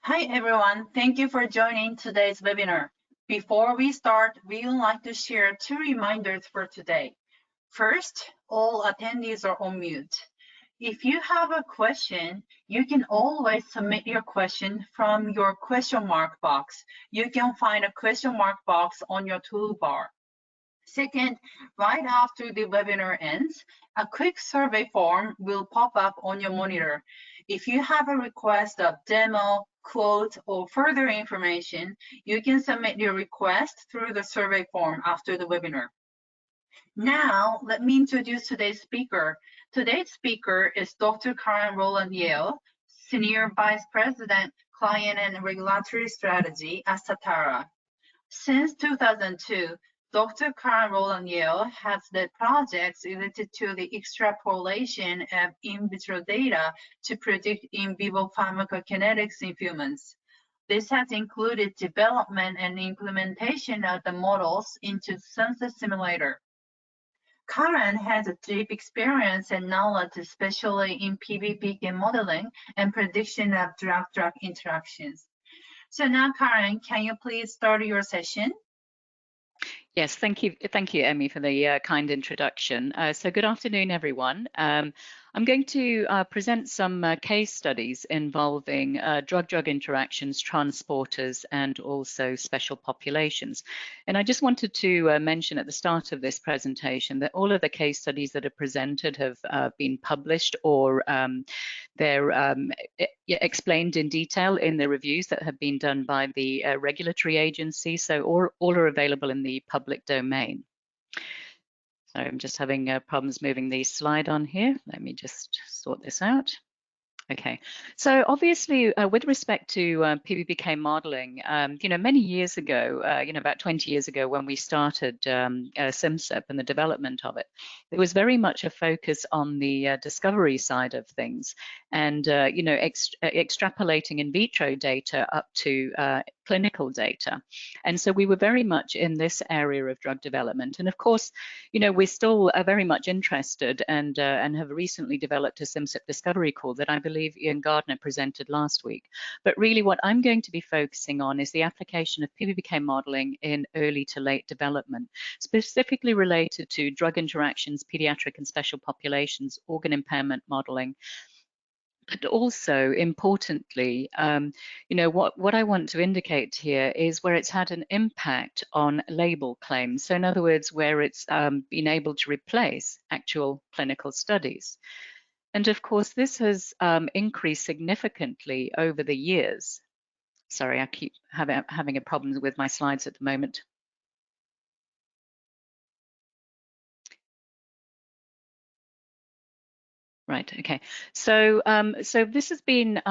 Hi everyone, thank you for joining today's webinar. Before we start, we would like to share two reminders for today. First, all attendees are on mute. If you have a question, you can always submit your question from your question mark box. You can find a question mark box on your toolbar. Second, right after the webinar ends, a quick survey form will pop up on your monitor. If you have a request of demo, quote, or further information, you can submit your request through the survey form after the webinar. Now, let me introduce today's speaker. Today's speaker is Dr. Karen Rowland-Yale, Senior Vice President, Client and Regulatory Strategy at Satara. Since 2002, Dr. Karen Rowland-Yale has led projects related to the extrapolation of in vitro data to predict in vivo pharmacokinetics in humans. This has included development and implementation of the models into Sunset Simulator. Karen has a deep experience and knowledge, especially in PBPK modeling and prediction of drug-drug interactions. So now, Karen, can you please start your session? Yes, thank you, Emmy, for the kind introduction. So good afternoon, everyone. I'm going to present some case studies involving drug-drug interactions, transporters, and also special populations. And I just wanted to mention at the start of this presentation that all of the case studies that are presented have been published or they're explained in detail in the reviews that have been done by the regulatory agency. So all are available in the public domain. So I'm just having problems moving the slide on here. Let me just sort this out. Okay, so obviously with respect to PBPK modeling, many years ago, about 20 years ago when we started SimSip and the development of it, there was very much a focus on the discovery side of things and, extrapolating in vitro data up to clinical data. And so we were very much in this area of drug development. And of course, we're still very much interested and have recently developed a SimSip discovery call that I believe Ian Gardner presented last week. But really what I'm going to be focusing on is the application of PBPK modeling in early to late development, specifically related to drug interactions, pediatric and special populations, organ impairment modeling. But also, importantly, what I want to indicate here is where it's had an impact on label claims. So in other words, where it's been able to replace actual clinical studies. And of course, this has increased significantly over the years. Sorry, I keep having a problem with my slides at the moment. Right, okay. So this has been,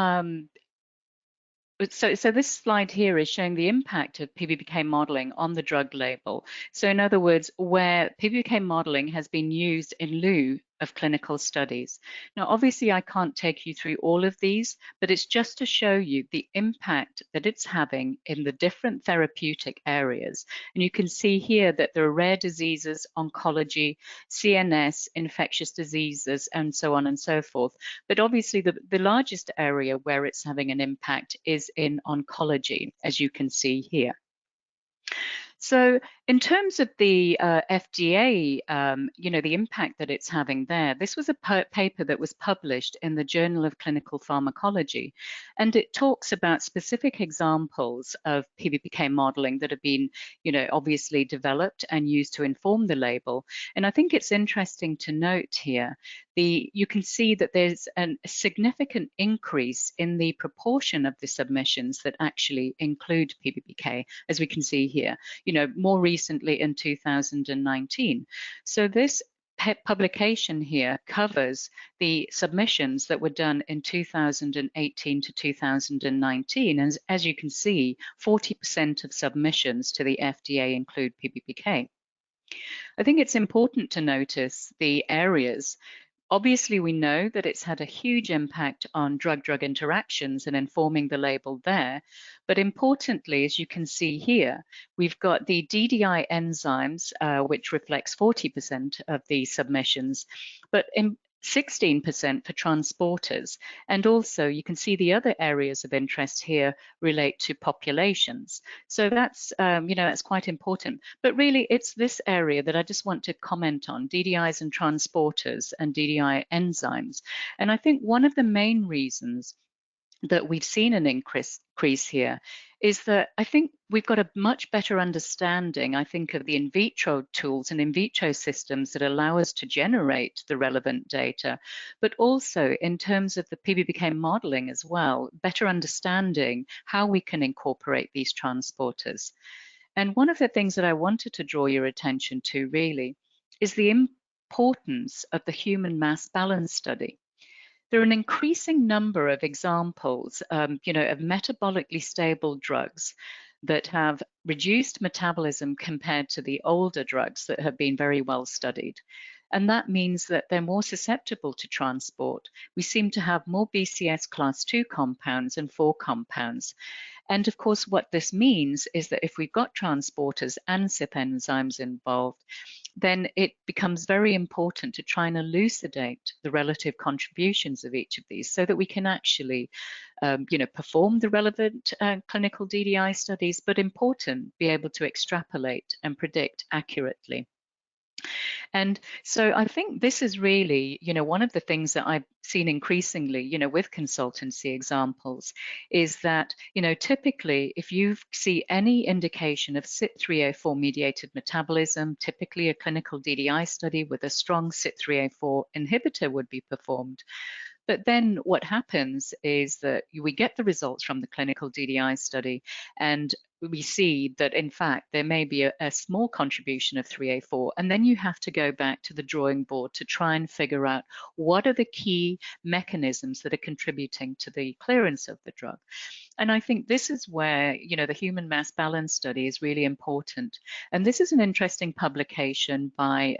so this slide here is showing the impact of PBPK modeling on the drug label. So in other words, where PBPK modeling has been used in lieu of clinical studies. Now, obviously, I can't take you through all of these, but it's just to show you the impact that it's having in the different therapeutic areas. And you can see here that there are rare diseases, oncology, CNS, infectious diseases, and so on and so forth. But obviously, the largest area where it's having an impact is in oncology, as you can see here. So in terms of the FDA, the impact that it's having there, this was a paper that was published in the Journal of Clinical Pharmacology, and it talks about specific examples of PBPK modeling that have been, obviously developed and used to inform the label. And I think it's interesting to note here, you can see that there's a significant increase in the proportion of the submissions that actually include PBPK, as we can see here, more recently in 2019. So this publication here covers the submissions that were done in 2018 to 2019. And as you can see, 40% of submissions to the FDA include PBPK. I think it's important to notice the areas. Obviously, we know that it's had a huge impact on drug-drug interactions and informing the label there. But importantly, as you can see here, we've got the DDI enzymes, which reflects 40% of the submissions. But 16% for transporters. And also you can see the other areas of interest here relate to populations. So that's, that's quite important. But really it's this area that I just want to comment on, DDIs and transporters and DDI enzymes. And I think one of the main reasons that we've seen an increase here is that I think we've got a much better understanding, I think, of the in vitro tools and in vitro systems that allow us to generate the relevant data, but also in terms of the PBPK modeling as well, better understanding how we can incorporate these transporters. And one of the things that I wanted to draw your attention to really is the importance of the human mass balance study. There are an increasing number of examples, of metabolically stable drugs that have reduced metabolism compared to the older drugs that have been very well studied. And that means that they're more susceptible to transport. We seem to have more BCS class 2 compounds and 4 compounds. And of course, what this means is that if we've got transporters and CYP enzymes involved, then it becomes very important to try and elucidate the relative contributions of each of these so that we can actually, perform the relevant clinical DDI studies, but important, be able to extrapolate and predict accurately. And so I think this is really, one of the things that I've seen increasingly, with consultancy examples is that, typically if you see any indication of CYP3A4 mediated metabolism, typically a clinical DDI study with a strong CYP3A4 inhibitor would be performed. But then what happens is that we get the results from the clinical DDI study and we see that in fact there may be a small contribution of 3A4, and then you have to go back to the drawing board to try and figure out what are the key mechanisms that are contributing to the clearance of the drug. And I think this is where, the human mass balance study is really important. And this is an interesting publication by,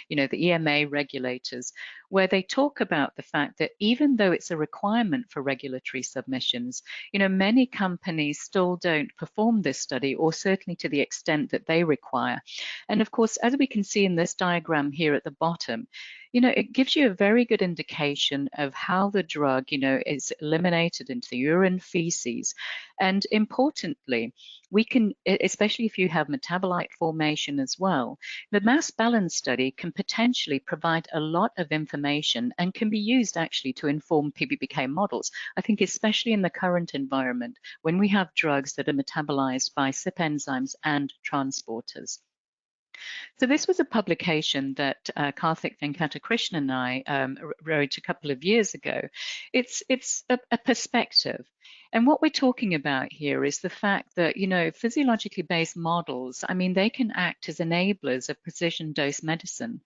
the EMA regulators, where they talk about the fact that even though it's a requirement for regulatory submissions, many companies still don't perform this study, or certainly to the extent that they require. And of course, as we can see in this diagram here at the bottom, it gives you a very good indication of how the drug, is eliminated into the urine, feces. And importantly, we can, especially if you have metabolite formation as well, the mass balance study can potentially provide a lot of information and can be used actually to inform PBPK models. I think especially in the current environment, when we have drugs that are metabolized by CYP enzymes and transporters. So this was a publication that Karthik Venkatakrishnan and I wrote a couple of years ago. It's a perspective. And what we're talking about here is the fact that, physiologically based models, they can act as enablers of precision dose medicine.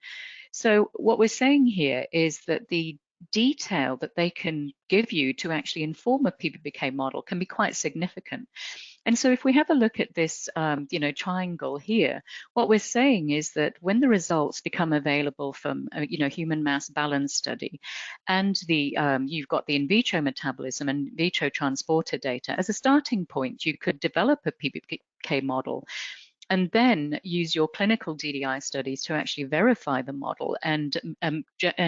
So what we're saying here is that the detail that they can give you to actually inform a PBPK model can be quite significant. And so if we have a look at this, triangle here, what we're saying is that when the results become available from, human mass balance study, and you've got the in vitro metabolism and in vitro transporter data, as a starting point, you could develop a PBPK model and then use your clinical DDI studies to actually verify the model and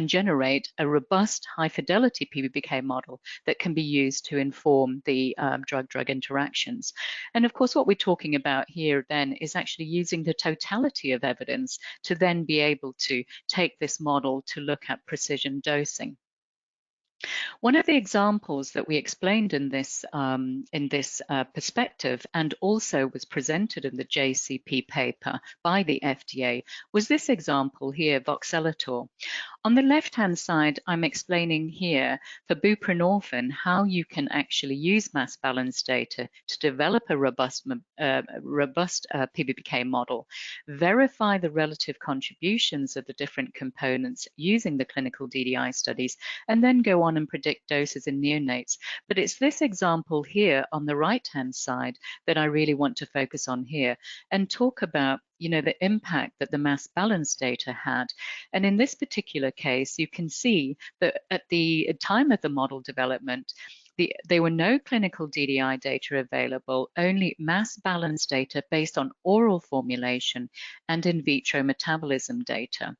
generate a robust high-fidelity PBPK model that can be used to inform the drug-drug interactions. And of course, what we're talking about here then is actually using the totality of evidence to then be able to take this model to look at precision dosing. One of the examples that we explained in this perspective, and also was presented in the JCP paper by the FDA, was this example here, voxelotor. On the left-hand side, I'm explaining here for buprenorphine how you can actually use mass balance data to develop a robust PBPK model, verify the relative contributions of the different components using the clinical DDI studies, and then go on and predict doses in neonates. But it's this example here on the right-hand side that I really want to focus on here and talk about the impact that the mass balance data had. And in this particular case, you can see that at the time of the model development, there were no clinical DDI data available, only mass balance data based on oral formulation and in vitro metabolism data.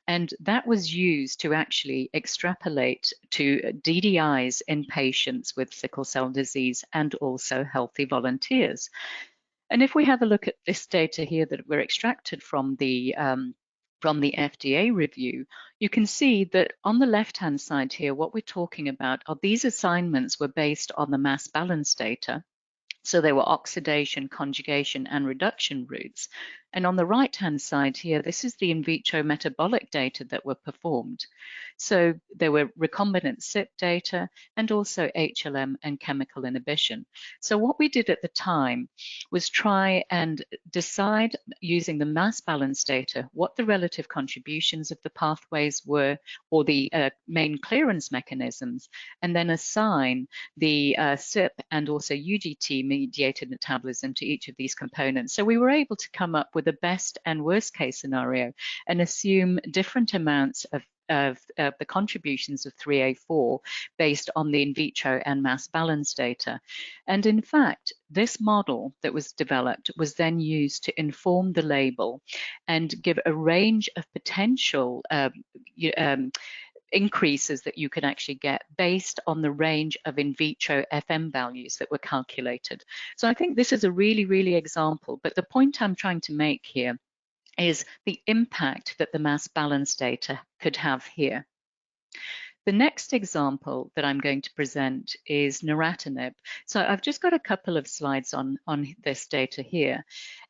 And that was used to actually extrapolate to DDIs in patients with sickle cell disease and also healthy volunteers. And if we have a look at this data here that were extracted from the FDA review, you can see that on the left-hand side here, what we're talking about are these assignments were based on the mass balance data. So they were oxidation, conjugation, and reduction routes. And on the right-hand side here, this is the in vitro metabolic data that were performed. So there were recombinant CYP data and also HLM and chemical inhibition. So what we did at the time was try and decide, using the mass balance data, what the relative contributions of the pathways were, or the main clearance mechanisms, and then assign the CYP and also UGT-mediated metabolism to each of these components. So we were able to come up with a best and worst case scenario and assume different amounts of the contributions of 3A4 based on the in vitro and mass balance data. And in fact, this model that was developed was then used to inform the label and give a range of potential increases that you can actually get based on the range of in vitro FM values that were calculated. So I think this is a really example, but the point I'm trying to make here is the impact that the mass balance data could have here. The next example that I'm going to present is Neratinib. So I've just got a couple of slides on this data here.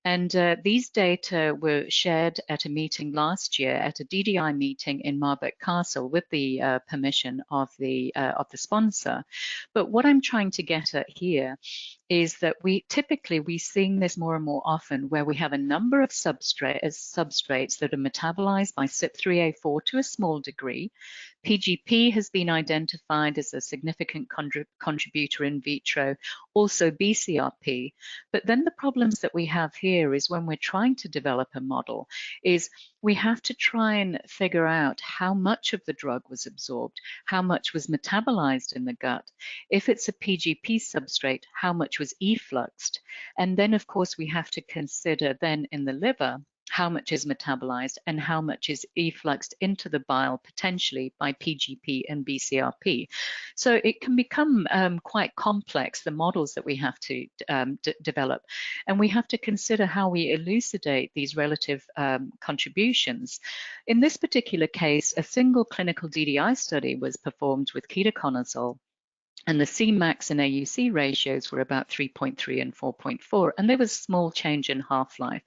And these data were shared at a meeting last year, at a DDI meeting in Marburg Castle, with the permission of the sponsor. But what I'm trying to get at here is that we seeing this more and more often, where we have a number of substrates that are metabolized by CYP3A4 to a small degree. PGP has been identified as a significant contributor in vitro, also BCRP. But then the problems that we have here is when we're trying to develop a model is we have to try and figure out how much of the drug was absorbed, how much was metabolized in the gut. If it's a PGP substrate, how much was effluxed? And then, of course, we have to consider then in the liver, how much is metabolized and how much is effluxed into the bile potentially by PGP and BCRP. So it can become quite complex, the models that we have to develop. And we have to consider how we elucidate these relative contributions. In this particular case, a single clinical DDI study was performed with ketoconazole. And the Cmax and AUC ratios were about 3.3 and 4.4, and there was a small change in half-life.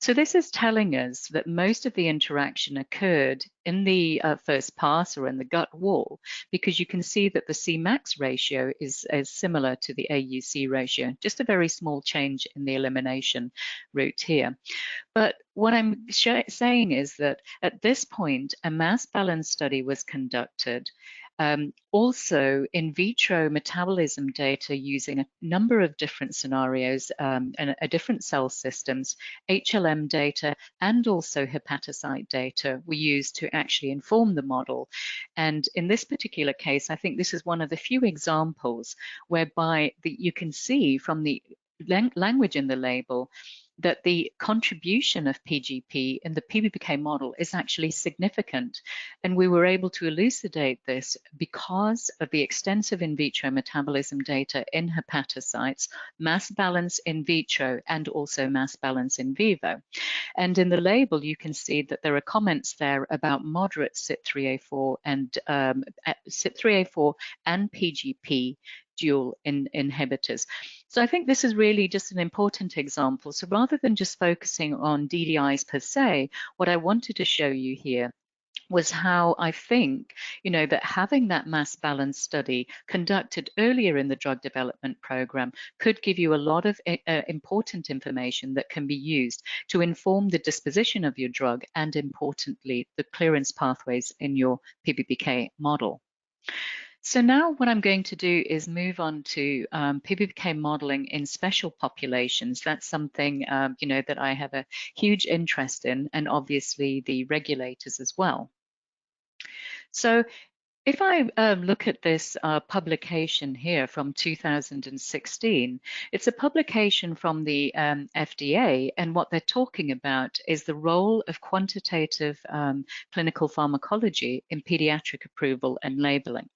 So this is telling us that most of the interaction occurred in the first pass or in the gut wall, because you can see that the Cmax ratio is similar to the AUC ratio, just a very small change in the elimination route here. But what I'm saying is that at this point, a mass balance study was conducted. Also in vitro metabolism data using a number of different scenarios and different cell systems, HLM data and also hepatocyte data were used to actually inform the model. And in this particular case, I think this is one of the few examples whereby you can see from the language in the label that the contribution of PGP in the PBPK model is actually significant. And we were able to elucidate this because of the extensive in vitro metabolism data in hepatocytes, mass balance in vitro, and also mass balance in vivo. And in the label, you can see that there are comments there about moderate CYP3A4 and PGP dual inhibitors. So I think this is really just an important example. So rather than just focusing on DDIs per se, what I wanted to show you here was how I think, that having that mass balance study conducted earlier in the drug development program could give you a lot of important information that can be used to inform the disposition of your drug and, importantly, the clearance pathways in your PBPK model. So now what I'm going to do is move on to PBPK modeling in special populations. That's something, that I have a huge interest in, and obviously the regulators as well. So If I look at this publication here from 2016, it's a publication from the FDA, and what they're talking about is the role of quantitative clinical pharmacology in pediatric approval and labeling.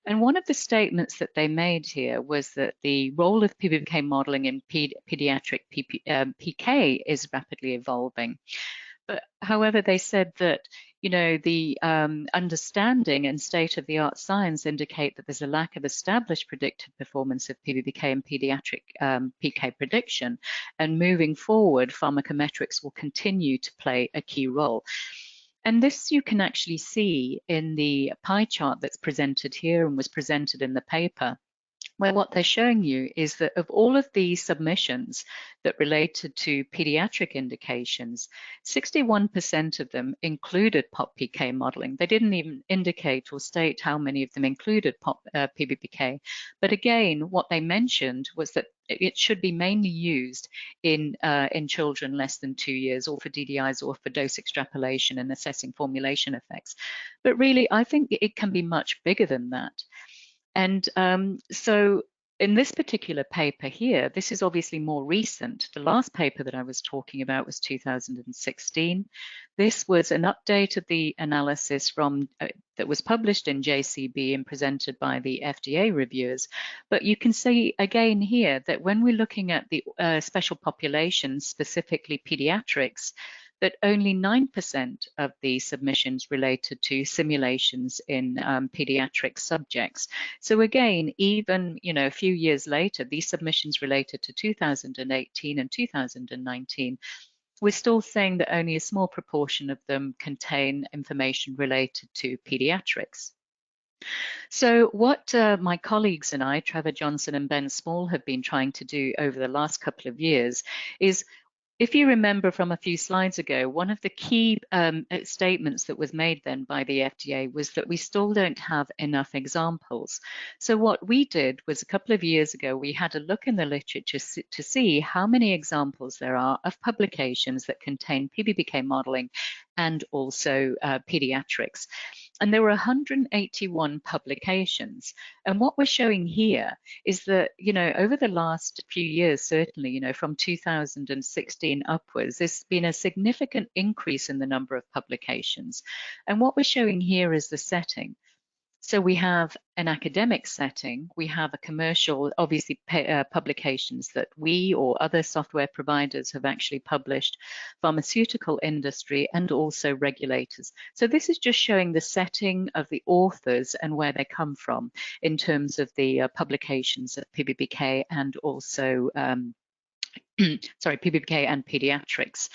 And one of the statements that they made here was that the role of PBPK modeling in pediatric PK is rapidly evolving. But however, they said that, you know, the understanding and state-of-the-art science indicate that there's a lack of established predicted performance of PBPK and pediatric PK prediction. And moving forward, pharmacometrics will continue to play a key role. And this you can actually see in the pie chart that's presented here and was presented in the paper, where what they're showing you is that of all of the submissions that related to pediatric indications, 61% of them included POP-PK modeling. They didn't even indicate or state how many of them included PBPK. But again, what they mentioned was that it should be mainly used in children less than 2 years, or for DDIs, or for dose extrapolation and assessing formulation effects. But really, I think it can be much bigger than that. And so in this particular paper here, this is obviously more recent. The last paper that I was talking about was 2016. This was an update of the analysis from that was published in JCB and presented by the FDA reviewers. But you can see again here that when we're looking at the special populations, specifically pediatrics, that only 9% of the submissions related to simulations in pediatric subjects. So again, even a few years later, these submissions related to 2018 and 2019, we're still saying that only a small proportion of them contain information related to pediatrics. So what my colleagues and I, Trevor Johnson and Ben Small, have been trying to do over the last couple of years is, if you remember from a few slides ago, one of the key statements that was made then by the FDA was that we still don't have enough examples. So what we did was, a couple of years ago, we had a look in the literature to see how many examples there are of publications that contain PBPK modeling and also pediatrics. And there were 181 publications. And what we're showing here is that, over the last few years, certainly, from 2016 upwards, there's been a significant increase in the number of publications. And what we're showing here is the setting. So we have an academic setting, we have a commercial, obviously publications that we or other software providers have actually published, pharmaceutical industry, and also regulators. So this is just showing the setting of the authors and where they come from in terms of the publications of PBPK and also, PBPK and pediatrics.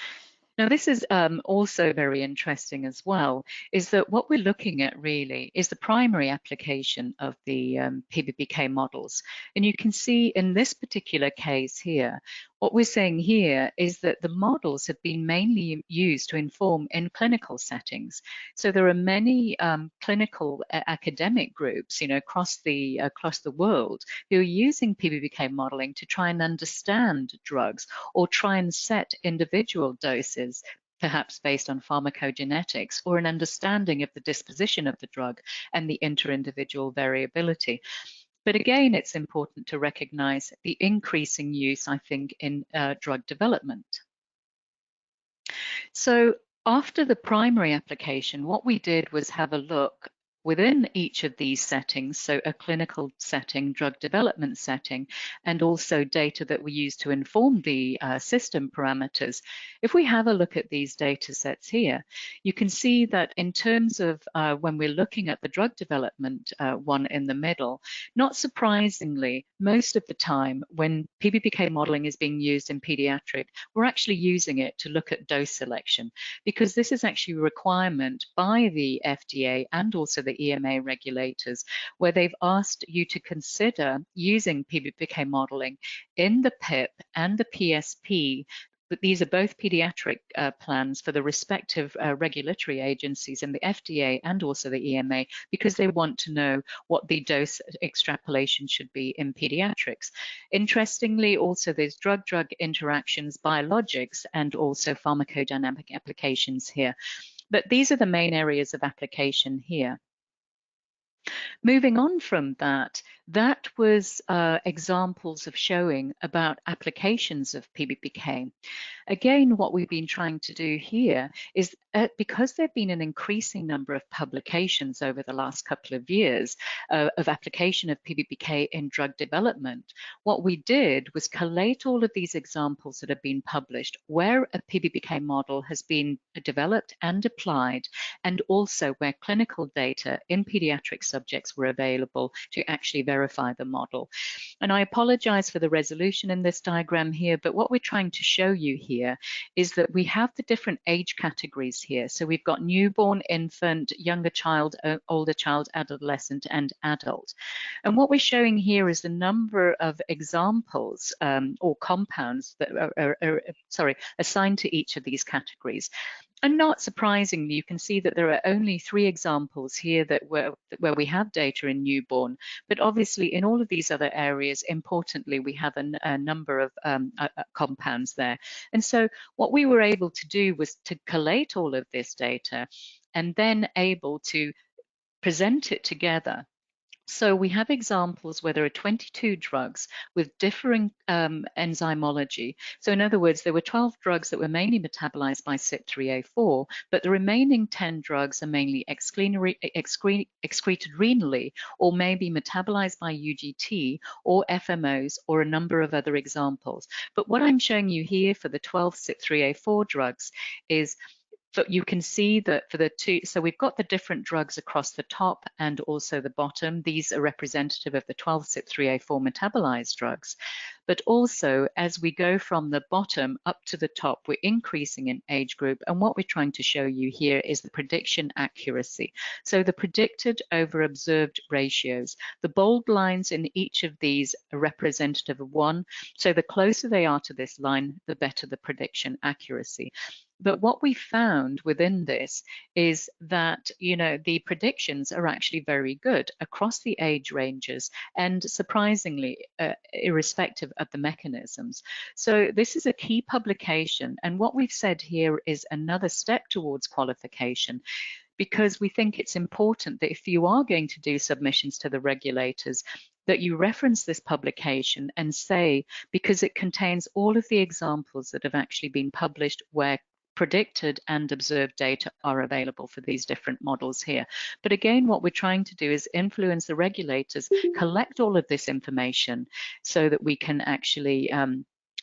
Now, this is also very interesting as well, is that what we're looking at really is the primary application of the PBPK models. And you can see in this particular case here, what we're saying here is that the models have been mainly used to inform in clinical settings. So there are many clinical academic groups, across the world who are using PBPK modeling to try and understand drugs or try and set individual doses, perhaps based on pharmacogenetics, or an understanding of the disposition of the drug and the inter-individual variability. But again, it's important to recognize the increasing use, I think, in drug development. So after the primary application, what we did was have a look within each of these settings, so a clinical setting, drug development setting, and also data that we use to inform the system parameters. If we have a look at these data sets here, you can see that in terms of when we're looking at the drug development one in the middle, not surprisingly, most of the time when PBPK modeling is being used in pediatric, we're actually using it to look at dose selection, because this is actually a requirement by the FDA and also the EMA regulators, where they've asked you to consider using PBPK modeling in the PIP and the PSP. But these are both pediatric plans for the respective regulatory agencies in the FDA and also the EMA, because they want to know what the dose extrapolation should be in pediatrics. Interestingly, also there's drug-drug interactions, biologics, and also pharmacodynamic applications here. But these are the main areas of application here. Moving on from that, that was examples of showing about applications of PBPK. Again, what we've been trying to do here is because there have been an increasing number of publications over the last couple of years of application of PBPK in drug development, what we did was collate all of these examples that have been published where a PBPK model has been developed and applied, and also where clinical data in pediatric subjects were available to actually verify the model. And I apologize for the resolution in this diagram here, but what we're trying to show you here is that we have the different age categories here. So we've got newborn, infant, younger child, older child, adolescent, and adult. And what we're showing here is the number of examples or compounds that are assigned to each of these categories. And not surprisingly, you can see that there are only 3 examples here that where we have data in newborn, but obviously in all of these other areas, importantly, we have a number of compounds there. And so what we were able to do was to collate all of this data and then able to present it together. So we have examples where there are 22 drugs with differing enzymology. So in other words, there were 12 drugs that were mainly metabolized by CYP3A4, but the remaining 10 drugs are mainly excreted renally, or maybe metabolized by UGT or FMOs, or a number of other examples. But what I'm showing you here for the 12 CYP3A4 drugs is but you can see that for the 2, so we've got the different drugs across the top and also the bottom. These are representative of the 12 CYP3A4 metabolized drugs. But also, as we go from the bottom up to the top, we're increasing in age group. And what we're trying to show you here is the prediction accuracy. So the predicted over observed ratios. The bold lines in each of these are representative of 1. So the closer they are to this line, the better the prediction accuracy. But what we found within this is that, the predictions are actually very good across the age ranges and surprisingly, irrespective of the mechanisms. So this is a key publication. And what we've said here is another step towards qualification, because we think it's important that if you are going to do submissions to the regulators, that you reference this publication and say, because it contains all of the examples that have actually been published where predicted and observed data are available for these different models here. But again, what we're trying to do is influence the regulators, collect all of this information so that we can actually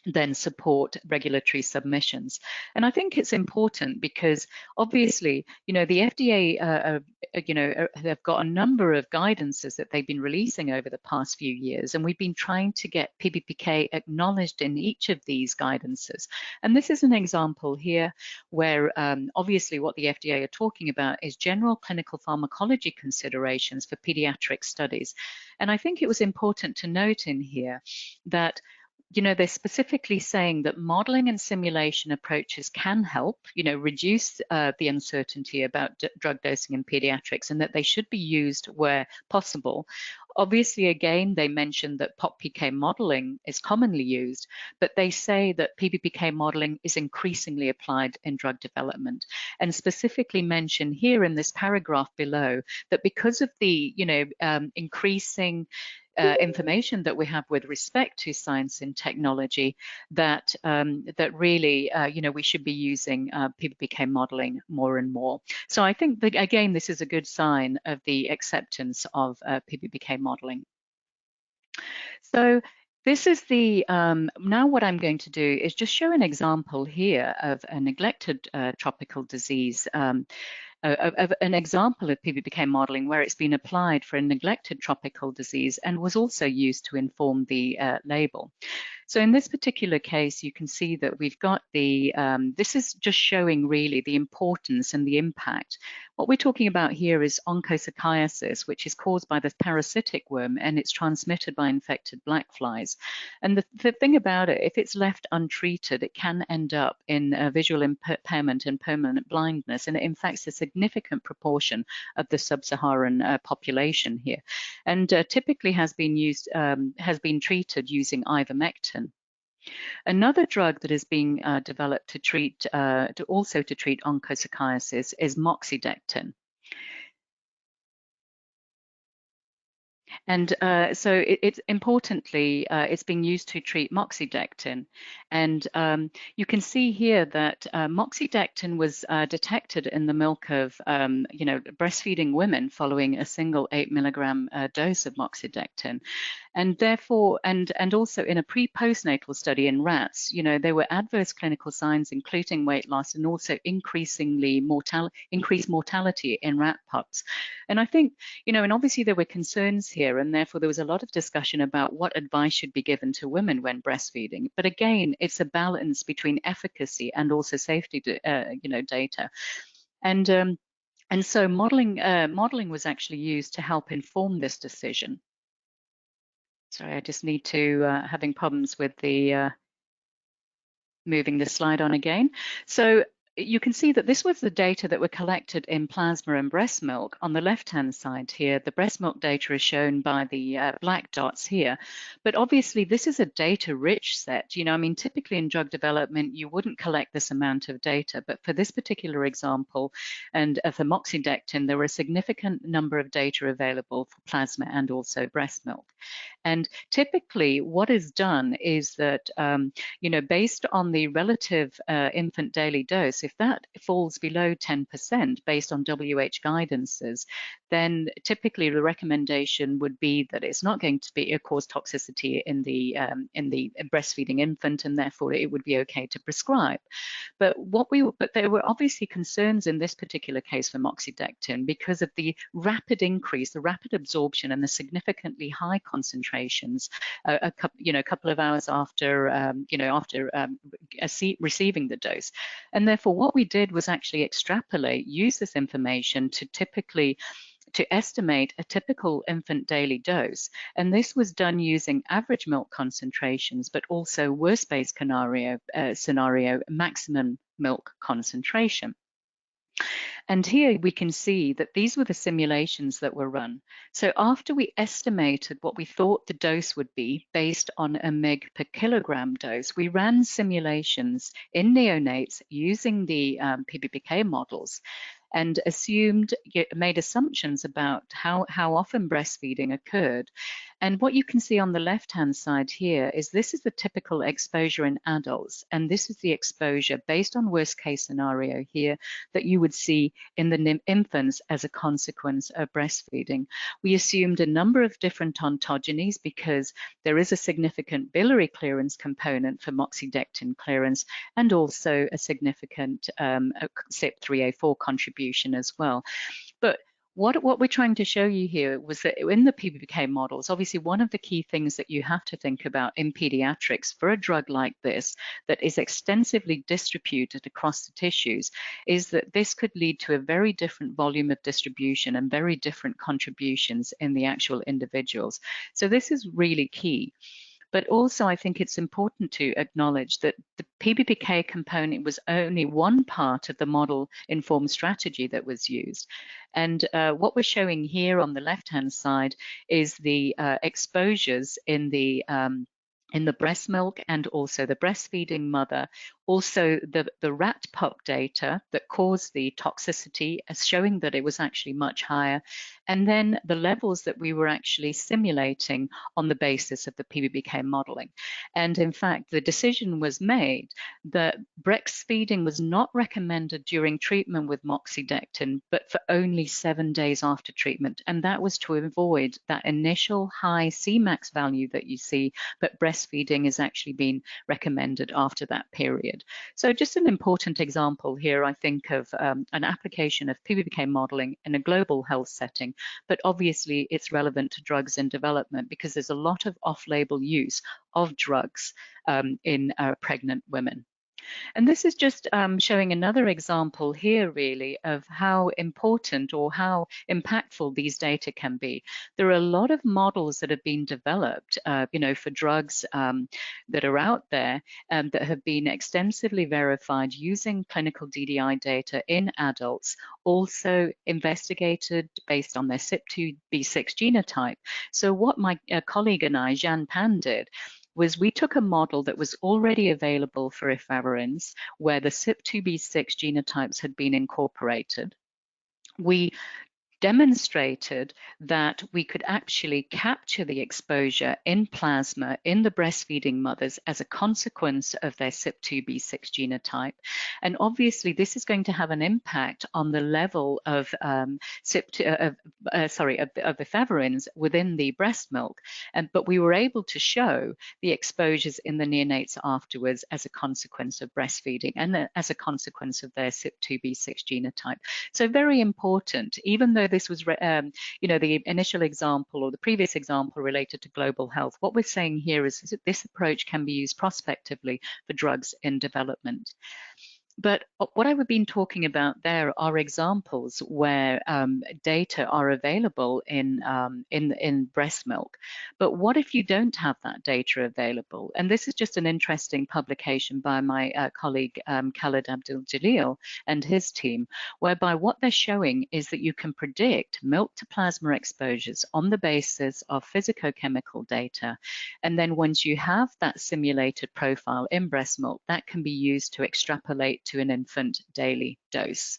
then support regulatory submissions. And I think it's important because obviously, the FDA, they've got a number of guidances that they've been releasing over the past few years, and we've been trying to get PBPK acknowledged in each of these guidances. And this is an example here where obviously what the FDA are talking about is general clinical pharmacology considerations for pediatric studies. And I think it was important to note in here that they're specifically saying that modeling and simulation approaches can help, reduce the uncertainty about drug dosing in pediatrics, and that they should be used where possible. Obviously, again, they mentioned that POP-PK modeling is commonly used, but they say that PBPK modeling is increasingly applied in drug development, and specifically mention here in this paragraph below that because of the, increasing information that we have with respect to science and technology, that really, we should be using PBPK modeling more and more. So I think that, again, this is a good sign of the acceptance of PBPK modeling. So this is the, now what I'm going to do is just show an example here of a neglected tropical disease, of an example of PBPK modeling where it's been applied for a neglected tropical disease and was also used to inform the label. So in this particular case, you can see that we've got the, this is just showing really the importance and the impact. What we're talking about here is Onchocerciasis, which is caused by the parasitic worm, and it's transmitted by infected black flies. And the thing about it, if it's left untreated, it can end up in visual impairment and permanent blindness, and it infects a significant proportion of the sub-Saharan population here, and typically has been used, has been treated using ivermectin. Another drug that is being developed to treat, also to treat onchocerciasis is Moxidectin. And so it's importantly, it's being used to treat Moxidectin. And you can see here that Moxidectin was detected in the milk of, breastfeeding women following a single 8 milligram dose of Moxidectin. And therefore, and also in a pre-postnatal study in rats, there were adverse clinical signs, including weight loss and also increased mortality in rat pups. And I think, and obviously there were concerns here, and therefore there was a lot of discussion about what advice should be given to women when breastfeeding. But again, it's a balance between efficacy and also safety, data. And so modeling was actually used to help inform this decision. Sorry, I just need to, having problems with the, moving the slide on again. So you can see that this was the data that were collected in plasma and breast milk. On the left-hand side here, the breast milk data is shown by the black dots here. But obviously, this is a data-rich set. Typically in drug development, you wouldn't collect this amount of data. But for this particular example, and for Moxidectin, there were a significant number of data available for plasma and also breast milk. And typically, what is done is that, based on the relative infant daily dose, if that falls below 10% based on WH guidances, then typically the recommendation would be that it's not going to cause toxicity in the breastfeeding infant, and therefore it would be okay to prescribe. But there were obviously concerns in this particular case for Moxidectin because of the rapid increase, the rapid absorption, and the significantly high concentrations a couple of hours after receiving the dose. And therefore, what we did was actually use this information to estimate a typical infant daily dose. And this was done using average milk concentrations, but also worst-case scenario, maximum milk concentration. And here we can see that these were the simulations that were run. So after we estimated what we thought the dose would be based on a mg per kilogram dose, we ran simulations in neonates using the PBPK models and made assumptions about how often breastfeeding occurred. And what you can see on the left-hand side here is this is the typical exposure in adults, and this is the exposure based on worst-case scenario here that you would see in the infants as a consequence of breastfeeding. We assumed a number of different ontogenies because there is a significant biliary clearance component for Moxidectin clearance and also a significant CYP3A4 contribution as well. But what we're trying to show you here was that in the PBPK models, obviously one of the key things that you have to think about in pediatrics for a drug like this that is extensively distributed across the tissues is that this could lead to a very different volume of distribution and very different contributions in the actual individuals. So this is really key. But also, I think it's important to acknowledge that the PBPK component was only one part of the model-informed strategy that was used. And what we're showing here on the left-hand side is the exposures in the breast milk and also the breastfeeding mother. Also, the rat pup data that caused the toxicity, showing that it was actually much higher, and then the levels that we were actually simulating on the basis of the PBPK modeling. And in fact, the decision was made that breastfeeding was not recommended during treatment with Moxidectin, but for only 7 days after treatment. And that was to avoid that initial high Cmax value that you see, but breastfeeding is actually being recommended after that period. So just an important example here, I think, of an application of PBPK modeling in a global health setting, but obviously it's relevant to drugs in development because there's a lot of off-label use of drugs in pregnant women. And this is just showing another example here, really, of how important or how impactful these data can be. There are a lot of models that have been developed, for drugs that are out there that have been extensively verified using clinical DDI data in adults, also investigated based on their CYP2B6 genotype. So what my colleague and I, Jan Pan, did was we took a model that was already available for efavirenz, where the CYP2B6 genotypes had been incorporated. We demonstrated that we could actually capture the exposure in plasma in the breastfeeding mothers as a consequence of their CYP2B6 genotype. And obviously, this is going to have an impact on the level of efavirenz within the breast milk. But we were able to show the exposures in the neonates afterwards as a consequence of breastfeeding and as a consequence of their CYP2B6 genotype. So very important, even though this was, the initial example or the previous example related to global health, what we're saying here is that this approach can be used prospectively for drugs in development. But what I've been talking about there are examples where data are available in breast milk. But what if you don't have that data available? And this is just an interesting publication by my colleague Khaled Abdul-Jalil and his team, whereby what they're showing is that you can predict milk to plasma exposures on the basis of physicochemical data. And then once you have that simulated profile in breast milk, that can be used to extrapolate to an infant daily dose.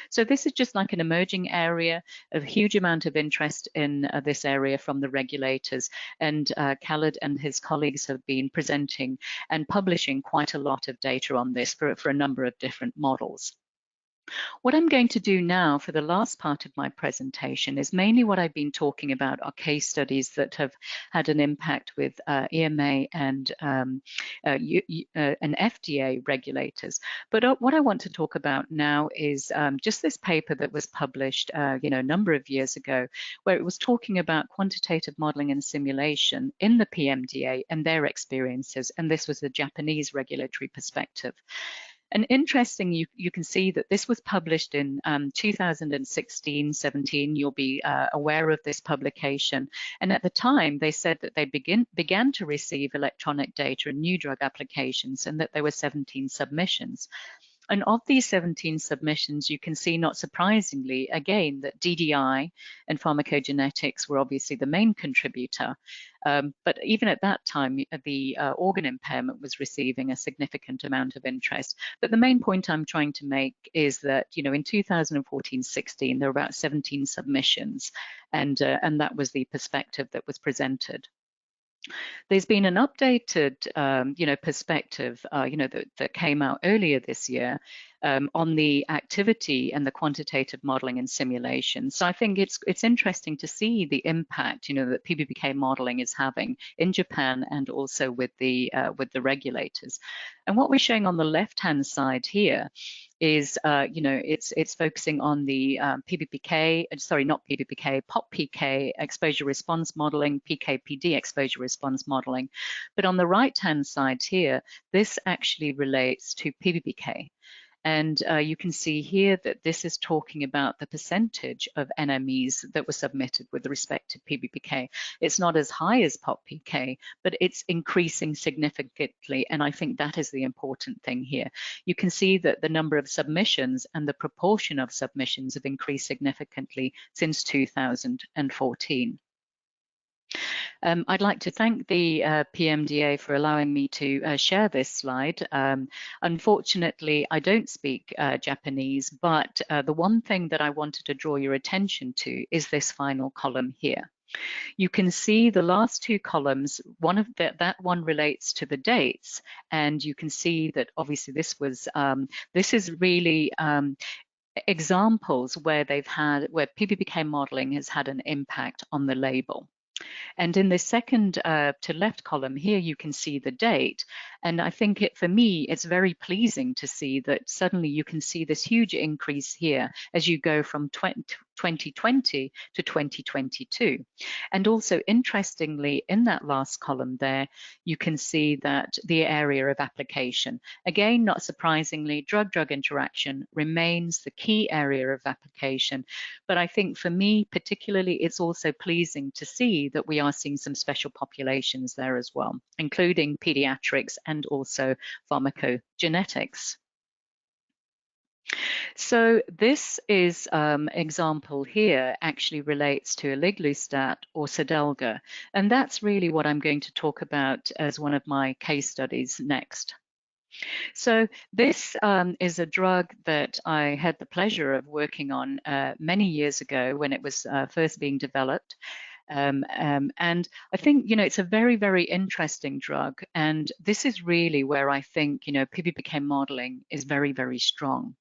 So this is just like an emerging area, a huge amount of interest in this area from the regulators, and Khaled and his colleagues have been presenting and publishing quite a lot of data on this for a number of different models. What I'm going to do now for the last part of my presentation is mainly what I've been talking about are case studies that have had an impact with EMA and FDA regulators. But what I want to talk about now is just this paper that was published a number of years ago, where it was talking about quantitative modeling and simulation in the PMDA and their experiences, and this was the Japanese regulatory perspective. And interesting, you can see that this was published in 2016-17. You'll be aware of this publication. And at the time, they said that they began to receive electronic data in new drug applications and that there were 17 submissions. And of these 17 submissions, you can see, not surprisingly, again, that DDI and pharmacogenetics were obviously the main contributor. But even at that time, the organ impairment was receiving a significant amount of interest. But the main point I'm trying to make is that, in 2014-16, there were about 17 submissions, and that was the perspective that was presented. There's been an updated, perspective, that came out earlier this year on the activity and the quantitative modeling and simulation. So I think it's interesting to see the impact, that PBPK modeling is having in Japan and also with the regulators. And what we're showing on the left-hand side here is, it's focusing on the POP-PK exposure response modeling, PK/PD exposure response modeling. But on the right-hand side here, this actually relates to PBPK. And you can see here that this is talking about the percentage of NMEs that were submitted with respect to PBPK. It's not as high as POP-PK, but it's increasing significantly. And I think that is the important thing here. You can see that the number of submissions and the proportion of submissions have increased significantly since 2014. I'd like to thank the PMDA for allowing me to share this slide. Unfortunately, I don't speak Japanese, but the one thing that I wanted to draw your attention to is this final column here. You can see the last two columns, that one relates to the dates, and you can see that obviously this is really examples where PBPK modeling has had an impact on the label. And in the second to left column here, you can see the date. And I think for me, it's very pleasing to see that suddenly you can see this huge increase here as you go from 2020 to 2022. And also, interestingly, in that last column there, you can see that the area of application. Again, not surprisingly, drug-drug interaction remains the key area of application. But I think for me, particularly, it's also pleasing to see that we are seeing some special populations there as well, including pediatrics and also pharmacogenetics. So this is example here actually relates to Eliglustat or Sedelga, and that's really what I'm going to talk about as one of my case studies next. So this is a drug that I had the pleasure of working on many years ago when it was first being developed. And I think, it's a very, very interesting drug. And this is really where I think, PBPK modeling is very, very strong.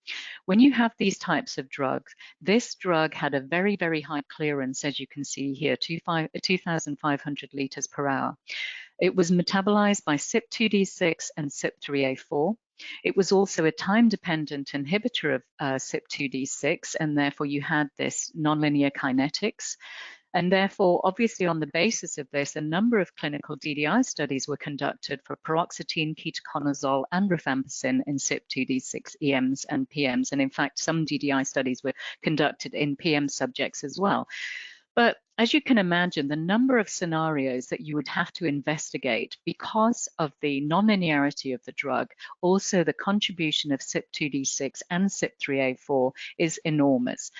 When you have these types of drugs, this drug had a very, very high clearance, as you can see here, 2,500 liters per hour. It was metabolized by CYP2D6 and CYP3A4. It was also a time-dependent inhibitor of CYP2D6, and therefore you had this nonlinear kinetics. And therefore, obviously, on the basis of this, a number of clinical DDI studies were conducted for paroxetine, ketoconazole, and rifampicin in CYP2D6 EMs and PMs. And in fact, some DDI studies were conducted in PM subjects as well. But as you can imagine, the number of scenarios that you would have to investigate because of the nonlinearity of the drug, also the contribution of CYP2D6 and CYP3A4 is enormous.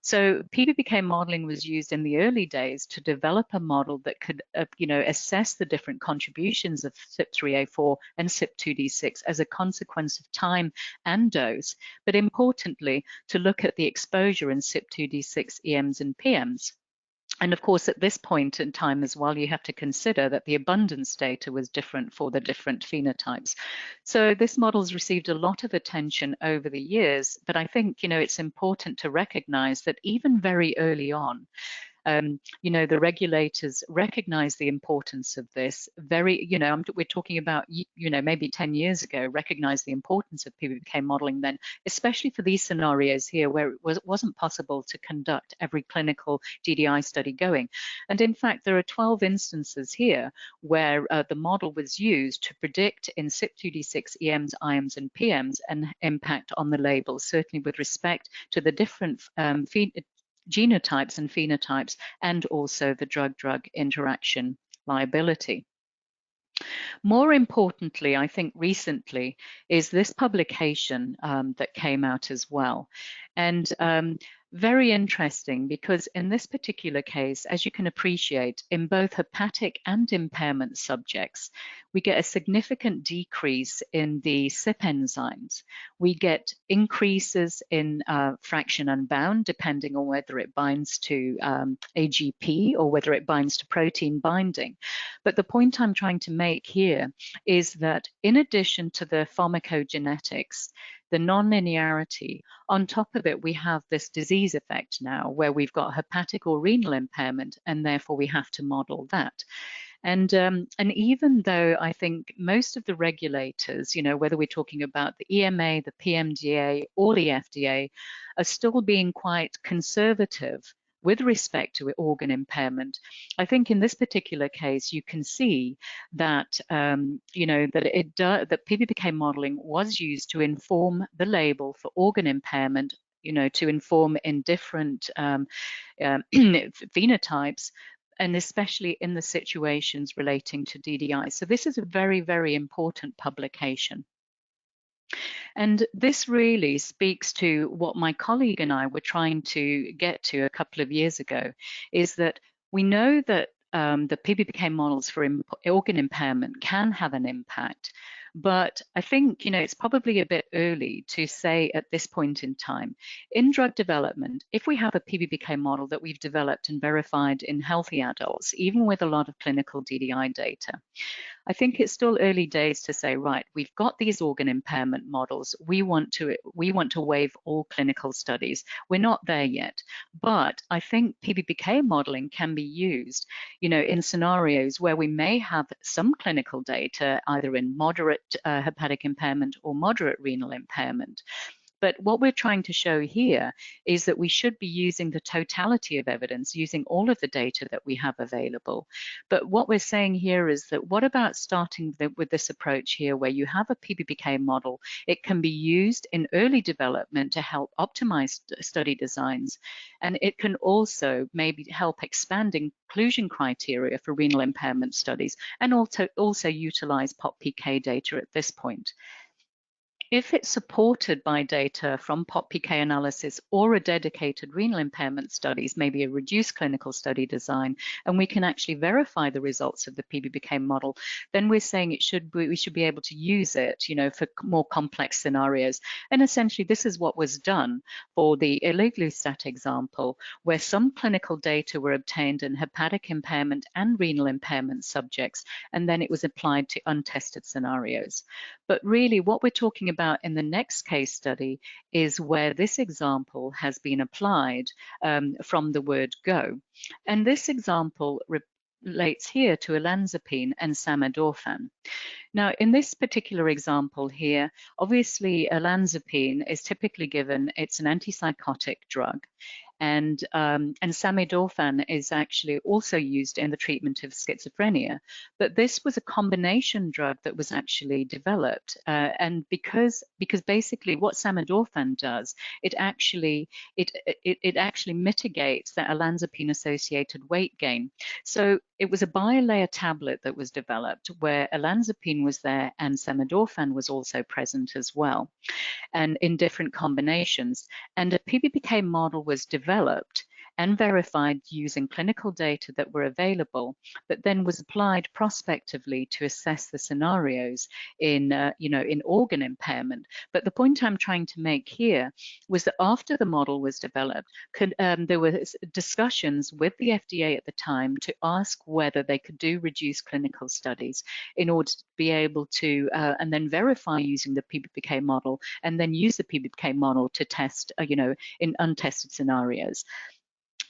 So PBPK modeling was used in the early days to develop a model that could, assess the different contributions of CYP3A4 and CYP2D6 as a consequence of time and dose, but importantly, to look at the exposure in CYP2D6 EMs and PMs. And of course, at this point in time as well, you have to consider that the abundance data was different for the different phenotypes. So this model's received a lot of attention over the years, but I think, it's important to recognize that even very early on, the regulators recognize the importance of this. We're talking about, maybe 10 years ago, recognize the importance of PBPK modeling then, especially for these scenarios here where it wasn't possible to conduct every clinical DDI study going. And in fact, there are 12 instances here where the model was used to predict in CYP2D6 EMs, IMs, and PMs an impact on the label, certainly with respect to the different genotypes and phenotypes, and also the drug-drug interaction liability. More importantly, I think recently, is this publication that came out as well. And very interesting because in this particular case, as you can appreciate, in both hepatic and impairment subjects, we get a significant decrease in the CYP enzymes. We get increases in fraction unbound, depending on whether it binds to AGP or whether it binds to protein binding. But the point I'm trying to make here is that in addition to the pharmacogenetics, the nonlinearity, on top of it, we have this disease effect now where we've got hepatic or renal impairment, and therefore we have to model that. And even though I think most of the regulators, whether we're talking about the EMA, the PMDA, or the FDA, are still being quite conservative with respect to organ impairment. I think in this particular case, you can see that that PBPK modeling was used to inform the label for organ impairment, to inform in different phenotypes, and especially in the situations relating to DDI. So this is a very, very important publication. And this really speaks to what my colleague and I were trying to get to a couple of years ago, is that we know that the PBPK models for organ impairment can have an impact. But I think, it's probably a bit early to say at this point in time. In drug development, if we have a PBPK model that we've developed and verified in healthy adults, even with a lot of clinical DDI data, I think it's still early days to say, right, we've got these organ impairment models. We want to waive all clinical studies. We're not there yet, but I think PBPK modeling can be used, in scenarios where we may have some clinical data, either in moderate hepatic impairment or moderate renal impairment. But what we're trying to show here is that we should be using the totality of evidence, using all of the data that we have available. But what we're saying here is that what about starting with this approach here where you have a PBPK model? It can be used in early development to help optimize study designs. And it can also maybe help expand inclusion criteria for renal impairment studies and also utilize POP-PK data at this point. If it's supported by data from POP-PK analysis or a dedicated renal impairment studies, maybe a reduced clinical study design, and we can actually verify the results of the PBPK model, then we're saying we should be able to use it, for more complex scenarios. And essentially, this is what was done for the Eliglustat example, where some clinical data were obtained in hepatic impairment and renal impairment subjects, and then it was applied to untested scenarios. But really, what we're talking about in the next case study is where this example has been applied from the word go. And this example relates here to olanzapine and samidorphan. Now, in this particular example here, obviously olanzapine is typically given, it's an antipsychotic drug. And samidorphan is actually also used in the treatment of schizophrenia. But this was a combination drug that was actually developed. And because basically what samidorphan does, it actually mitigates the olanzapine-associated weight gain. So it was a bilayer tablet that was developed where olanzapine was there and samidorphan was also present as well, and in different combinations. And a PBPK model was developed and verified using clinical data that were available, but then was applied prospectively to assess the scenarios in organ impairment. But the point I'm trying to make here was that after the model was developed, there were discussions with the FDA at the time to ask whether they could do reduced clinical studies in order to be able to, and then verify using the PBPK model, and then use the PBPK model to test, in untested scenarios.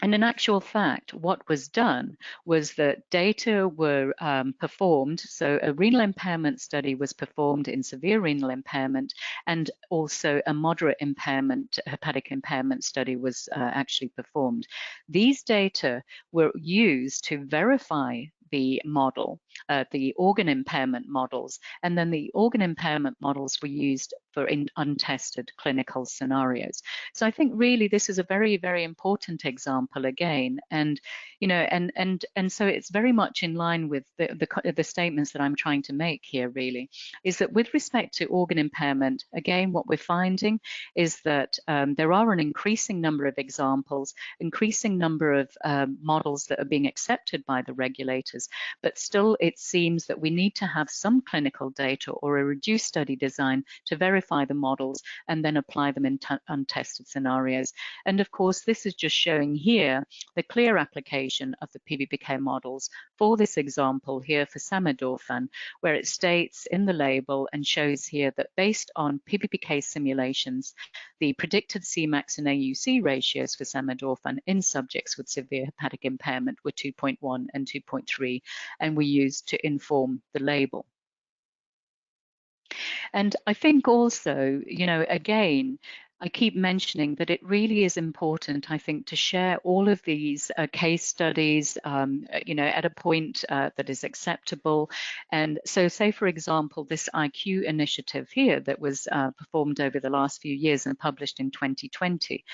And in actual fact, what was done was that data were performed. So a renal impairment study was performed in severe renal impairment, and also a moderate impairment, hepatic impairment study was actually performed. These data were used to verify the model, the organ impairment models, and then the organ impairment models were used for untested clinical scenarios. So I think really this is a very, very important example again, and so it's very much in line with the statements that I'm trying to make here. Really, is that with respect to organ impairment, again, what we're finding is that there are an increasing number of examples, increasing number of models that are being accepted by the regulators. But still, it seems that we need to have some clinical data or a reduced study design to verify the models and then apply them in untested scenarios. And of course, this is just showing here the clear application of the PBPK models for this example here for samidorphan, where it states in the label and shows here that based on PBPK simulations, the predicted Cmax and AUC ratios for samidorphan in subjects with severe hepatic impairment were 2.1 and 2.3, and were used to inform the label. And I think also, again, I keep mentioning that it really is important, I think, to share all of these case studies, at a point that is acceptable. And so, say, for example, this IQ initiative here that was performed over the last few years and published in 2020.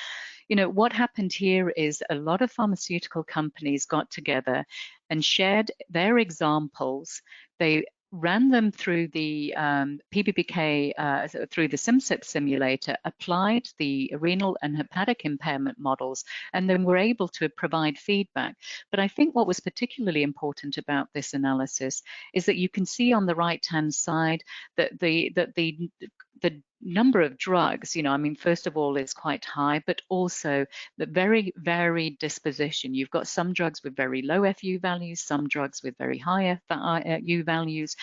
What happened here is a lot of pharmaceutical companies got together and shared their examples. They ran them through the PBPK, through the SimCip simulator, applied the renal and hepatic impairment models, and then were able to provide feedback. But I think what was particularly important about this analysis is that you can see on the right-hand side that the number of drugs, first of all, is quite high, but also the very varied disposition. You've got some drugs with very low FU values, some drugs with very high FU values.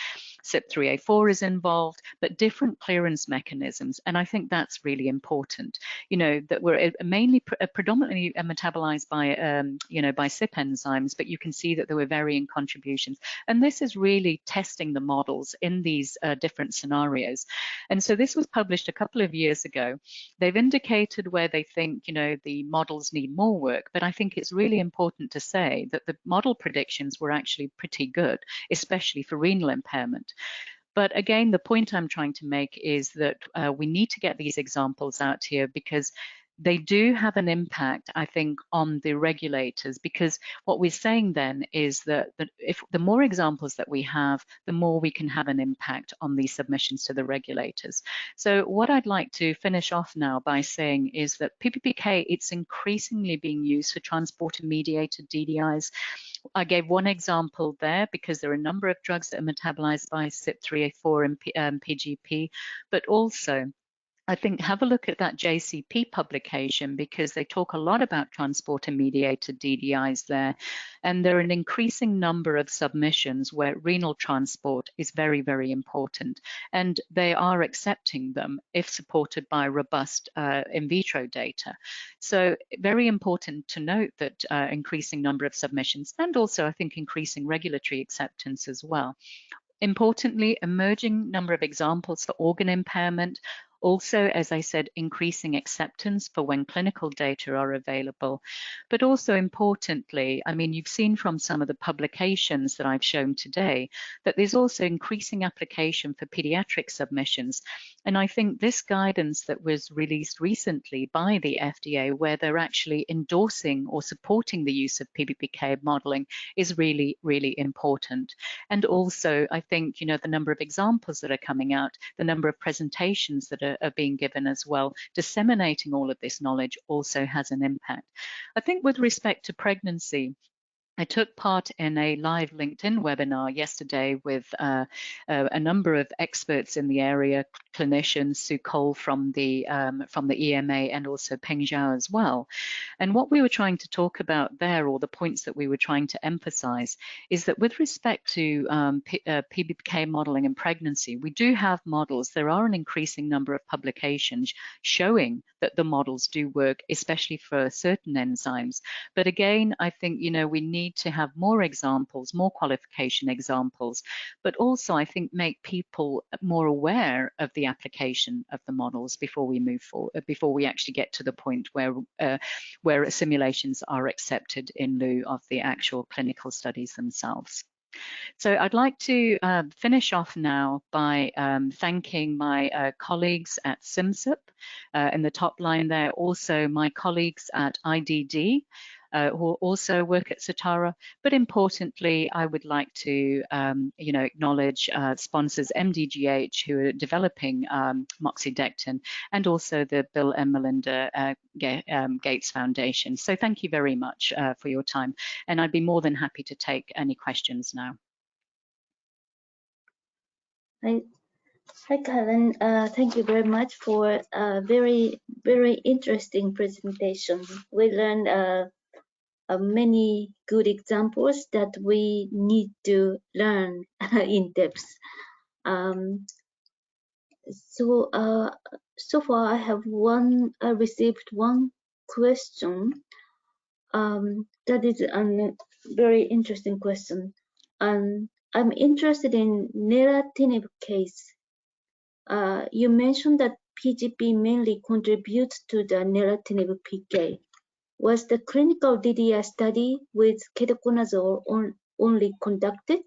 CYP3A4 is involved, but different clearance mechanisms. And I think that's really important, that we're mainly predominantly metabolized by, by CYP enzymes, but you can see that there were varying contributions. And this is really testing the models in these different scenarios. And so this was published a couple of years ago. They've indicated where they think, the models need more work, but I think it's really important to say that the model predictions were actually pretty good, especially for renal impairment. But again, the point I'm trying to make is that we need to get these examples out here, because they do have an impact, I think, on the regulators, because what we're saying then is that if the more examples that we have, the more we can have an impact on these submissions to the regulators. So what I'd like to finish off now by saying is that PBPK, it's increasingly being used for transporter-mediated DDIs. I gave one example there because there are a number of drugs that are metabolized by CYP3A4 and PGP, but also I think have a look at that JCP publication because they talk a lot about transporter-mediated DDIs there. And there are an increasing number of submissions where renal transport is very, very important. And they are accepting them if supported by robust in vitro data. So very important to note that increasing number of submissions and also I think increasing regulatory acceptance as well. Importantly, emerging number of examples for organ impairment. Also, as I said, increasing acceptance for when clinical data are available. But also importantly, I mean, you've seen from some of the publications that I've shown today that there's also increasing application for pediatric submissions. And I think this guidance that was released recently by the FDA, where they're actually endorsing or supporting the use of PBPK modeling is really, really important. And also, I think, you know, the number of examples that are coming out, the number of presentations that are being given as well, disseminating all of this knowledge also has an impact. I think with respect to pregnancy, I took part in a live LinkedIn webinar yesterday with a number of experts in the area, clinicians, Sue Cole from the EMA and also Peng Zhao as well. And what we were trying to talk about there, or the points that we were trying to emphasize, is that with respect to PBPK modeling in pregnancy, we do have models. There are an increasing number of publications showing that the models do work, especially for certain enzymes. But again, I think, you know, we need to have more examples, more qualification examples, but also I think make people more aware of the application of the models before we move forward, before we actually get to the point where simulations are accepted in lieu of the actual clinical studies themselves. So I'd like to finish off now by thanking my colleagues at SIMSIP in the top line there, also my colleagues at IDD, who also work at Certara, but importantly, I would like to, you know, acknowledge sponsors MDGH who are developing Moxidectin, and also the Bill and Melinda Gates Foundation. So thank you very much for your time, and I'd be more than happy to take any questions now. Hi, Karen. Thank you very much for a very, very interesting presentation. We learned many good examples that we need to learn in depth. So far I have received one question. That is a very interesting question. I'm interested in Neratinib case. You mentioned that PGP mainly contributes to the Neratinib PK. Was the clinical DDI study with ketoconazole only conducted?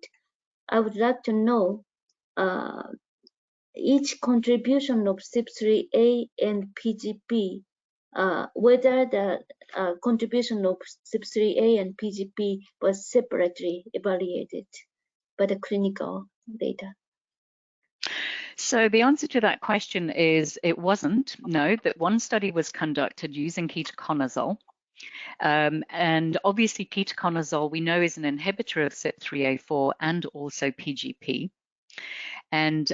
I would like to know each contribution of CYP3A and PGP, whether the contribution of CYP3A and PGP was separately evaluated by the clinical data. So the answer to that question is it wasn't. No, that one study was conducted using ketoconazole. And obviously ketoconazole we know is an inhibitor of CYP3A4 and also PGP. And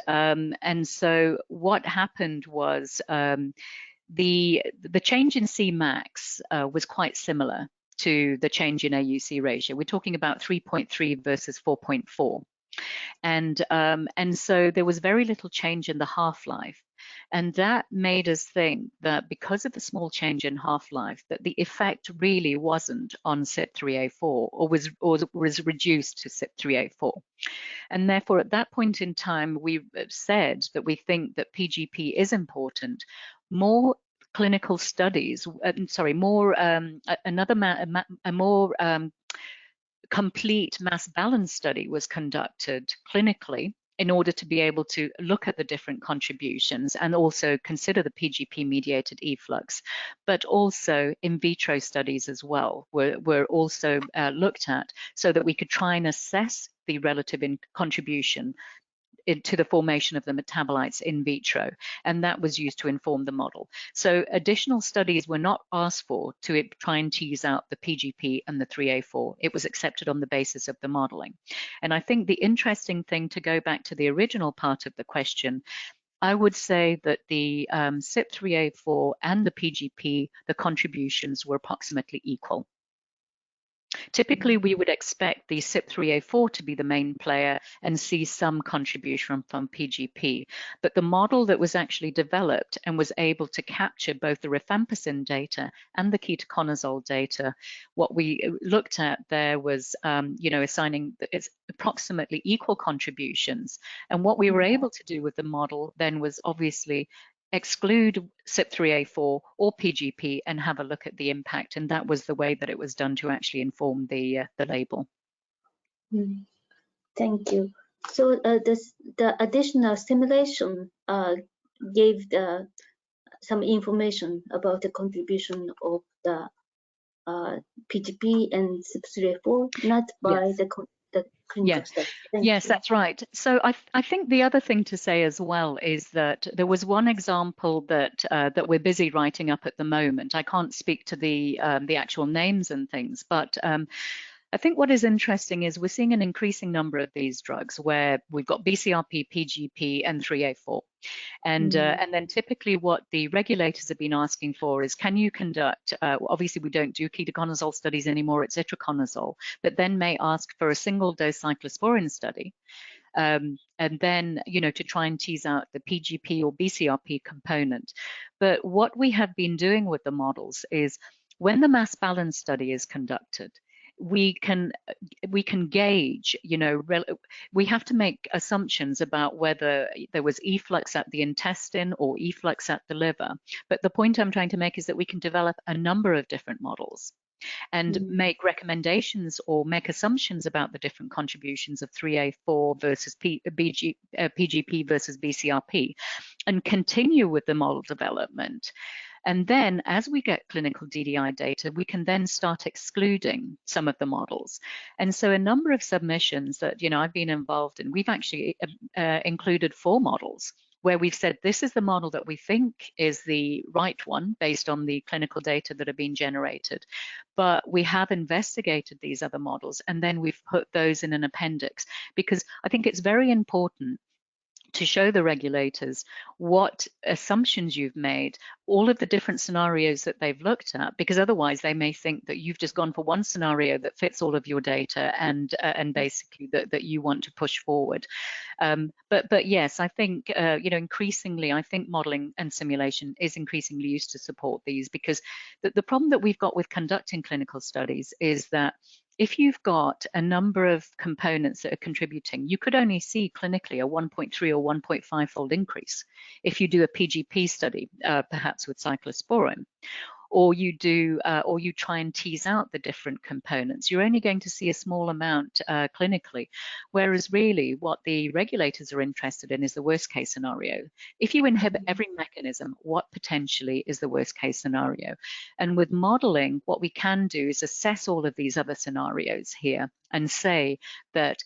so what happened was the change in Cmax was quite similar to the change in AUC ratio. We're talking about 3.3 versus 4.4. And so there was very little change in the half-life. And that made us think that because of the small change in half-life, that the effect really wasn't on CYP3A4 or was reduced to CYP3A4. And therefore, at that point in time, we said that we think that PGP is important. More clinical studies, a more complete mass balance study was conducted clinically in order to be able to look at the different contributions and also consider the PGP-mediated efflux. But also in vitro studies as well were also looked at so that we could try and assess the relative contribution to the formation of the metabolites in vitro, and that was used to inform the model. So additional studies were not asked for to try and tease out the PGP and the 3A4. It was accepted on the basis of the modeling. And I think the interesting thing, to go back to the original part of the question, I would say that the CYP3A4 and the PGP, the contributions were approximately equal. Typically, we would expect the CYP3A4 to be the main player and see some contribution from PGP. But the model that was actually developed and was able to capture both the rifampicin data and the ketoconazole data, what we looked at there was, assigning it's approximately equal contributions. And what we were able to do with the model then was obviously exclude CYP3A4 or PGP and have a look at the impact, and that was the way that it was done to actually inform the label. Thank you. So the additional simulation gave some information about the contribution of the PGP and CYP3A4, not by Yes. the clinical study. Yes, that's right. So I think the other thing to say as well is that there was one example that that we're busy writing up at the moment. I can't speak to the actual names and things, but I think what is interesting is we're seeing an increasing number of these drugs where we've got BCRP, PGP, and 3A4. And then typically what the regulators have been asking for is, can you conduct, obviously we don't do ketoconazole studies anymore, it's itraconazole, but then may ask for a single dose cyclosporin study. And then, to try and tease out the PGP or BCRP component. But what we have been doing with the models is when the mass balance study is conducted, we can gauge, we have to make assumptions about whether there was efflux at the intestine or efflux at the liver. But the point I'm trying to make is that we can develop a number of different models and make recommendations or make assumptions about the different contributions of 3A4 versus PGP versus BCRP, and continue with the model development. And then as we get clinical DDI data, we can then start excluding some of the models. And so a number of submissions that, I've been involved in, we've actually included 4 models where we've said this is the model that we think is the right one based on the clinical data that have been generated. But we have investigated these other models and then we've put those in an appendix, because I think it's very important to show the regulators what assumptions you've made, all of the different scenarios that they've looked at, because otherwise they may think that you've just gone for one scenario that fits all of your data and basically that you want to push forward. But yes, I think increasingly, I think modeling and simulation is increasingly used to support these, because the problem that we've got with conducting clinical studies is that if you've got a number of components that are contributing, you could only see clinically a 1.3 or 1.5-fold increase. If you do a PGP study, perhaps with cyclosporin, or you try and tease out the different components, you're only going to see a small amount clinically. Whereas really what the regulators are interested in is the worst case scenario. If you inhibit every mechanism, what potentially is the worst case scenario? And with modeling, what we can do is assess all of these other scenarios here and say that,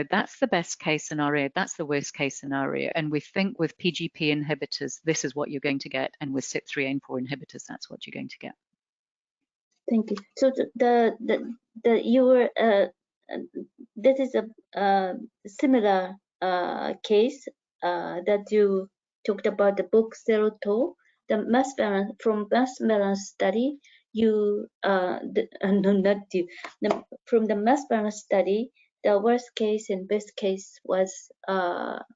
that's the best case scenario, that's the worst case scenario. And we think with PGP inhibitors, this is what you're going to get. And with CYP3A and 4 inhibitors, that's what you're going to get. Thank you. So this is a similar case that you talked about, the book 02, the mass balance, from mass balance study. From the mass balance study, the worst case and best case was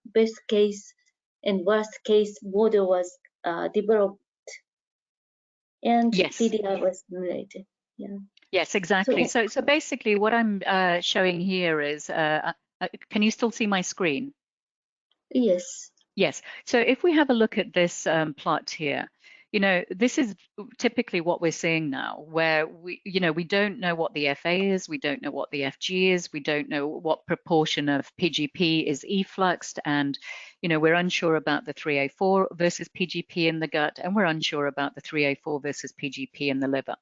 best case and worst case model was developed, and yes. DDI was simulated. Yeah. Yes, exactly. So basically, what I'm showing here is, can you still see my screen? Yes. Yes. So if we have a look at this plot here, this is typically what we're seeing now, where we don't know what the FA is, we don't know what the FG is, we don't know what proportion of PGP is effluxed, and we're unsure about the 3A4 versus PGP in the gut, and we're unsure about the 3A4 versus PGP in the liver.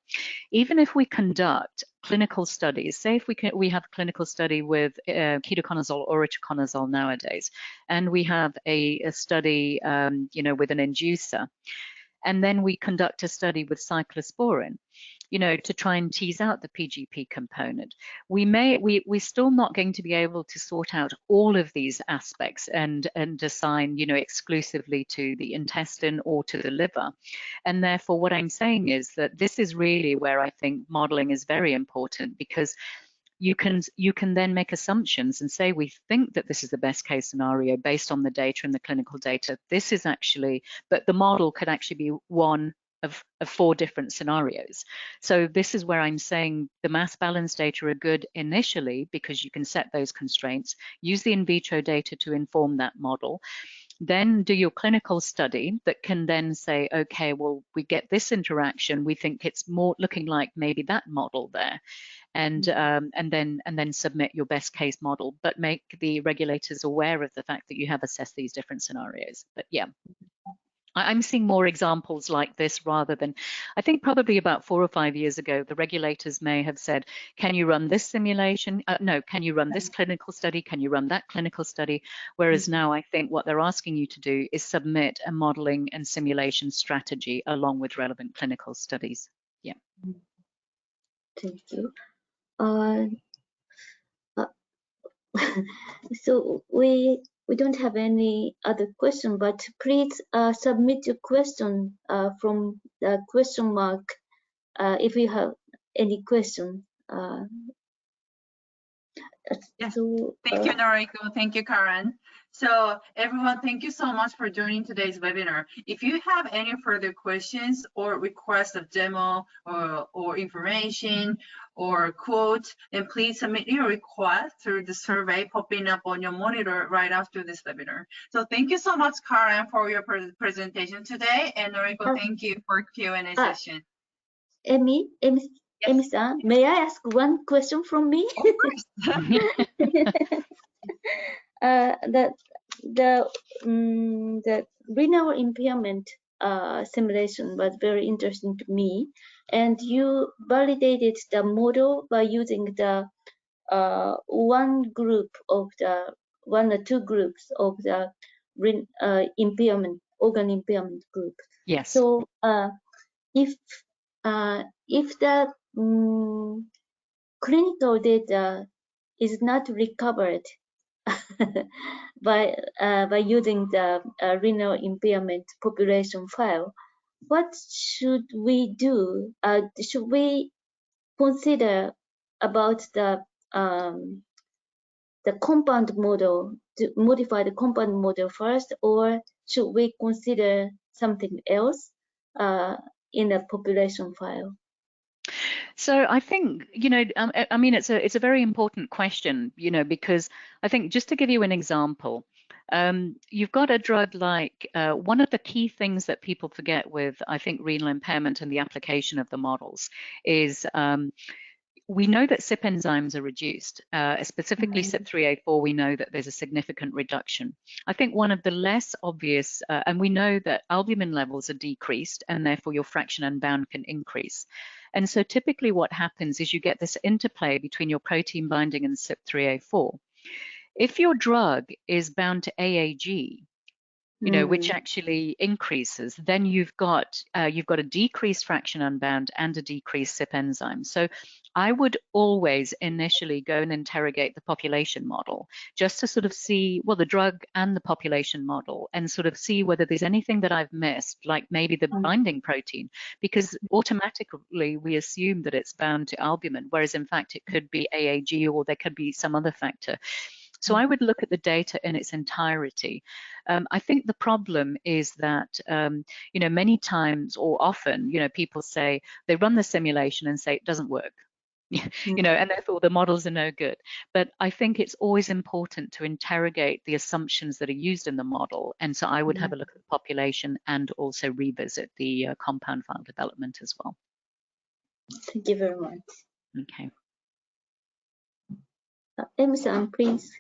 Even if we conduct clinical studies, say if we have a clinical study with ketoconazole or itraconazole nowadays, and we have a study with an inducer, and then we conduct a study with cyclosporin, to try and tease out the PGP component. We're still not going to be able to sort out all of these aspects and assign, exclusively to the intestine or to the liver. And therefore, what I'm saying is that this is really where I think modeling is very important, because you can then make assumptions and say, we think that this is the best case scenario based on the data and the clinical data. This is actually, but the model could actually be one of 4 different scenarios. So this is where I'm saying the mass balance data are good initially, because you can set those constraints, use the in vitro data to inform that model, then do your clinical study that can then say, okay, well, we get this interaction, we think it's more looking like maybe that model there. And then submit your best case model, but make the regulators aware of the fact that you have assessed these different scenarios. But yeah, I'm seeing more examples like this, rather than, I think probably about 4 or 5 years ago, the regulators may have said, can you run this simulation? No, can you run this clinical study? Can you run that clinical study? Whereas now I think what they're asking you to do is submit a modeling and simulation strategy along with relevant clinical studies. Yeah. Thank you. So we don't have any other question, but please submit your question from the question mark if you have any question. Yes. So, thank you, Noriko. Thank you, Karen. So everyone, thank you so much for joining today's webinar. If you have any further questions or requests of demo or information or quote, then please submit your request through the survey popping up on your monitor right after this webinar. So thank you so much, Karen, for your presentation today. And Noriko, thank you for Q&A session. Emi-san, may I ask one question from me? Of course. The renal impairment simulation was very interesting to me, and you validated the model by using the one or two groups of the impairment, organ impairment group. Yes. So if the clinical data is not recovered by using the renal impairment population file, what should we do? Should we consider about the compound model, to modify the compound model first, or should we consider something else in the population file? So I think, I mean, it's a very important question, because I think, just to give you an example, you've got a drug like, one of the key things that people forget with, I think, renal impairment and the application of the models is, we know that CYP enzymes are reduced, specifically CYP3A4, we know that there's a significant reduction. I think one of the less obvious, and we know that albumin levels are decreased, and therefore your fraction unbound can increase. And so typically what happens is you get this interplay between your protein binding and CYP3A4. If your drug is bound to AAG, which actually increases, then you've got a decreased fraction unbound and a decreased CYP enzyme. So I would always initially go and interrogate the population model, just to sort of see, well, the drug and the population model, and sort of see whether there's anything that I've missed, like maybe the binding protein, because automatically we assume that it's bound to albumin, whereas in fact it could be AAG, or there could be some other factor. So I would look at the data in its entirety. I think the problem is that, many times or often, people say, they run the simulation and say it doesn't work. you know, and therefore the models are no good. But I think it's always important to interrogate the assumptions that are used in the model. And so I would have a look at the population and also revisit the compound file development as well. Thank you very much. Okay. Emi-san, please.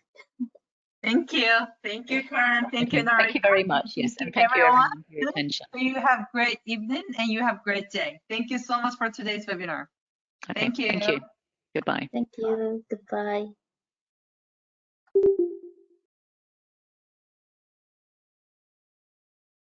Thank you. Thank you, Karen. Thank you, Narayan. Thank you very much. Yes, and thank you everyone for your attention. You have great evening and you have great day. Thank you so much for today's webinar. Okay, Thank you. Thank you. Goodbye. Thank you. Goodbye.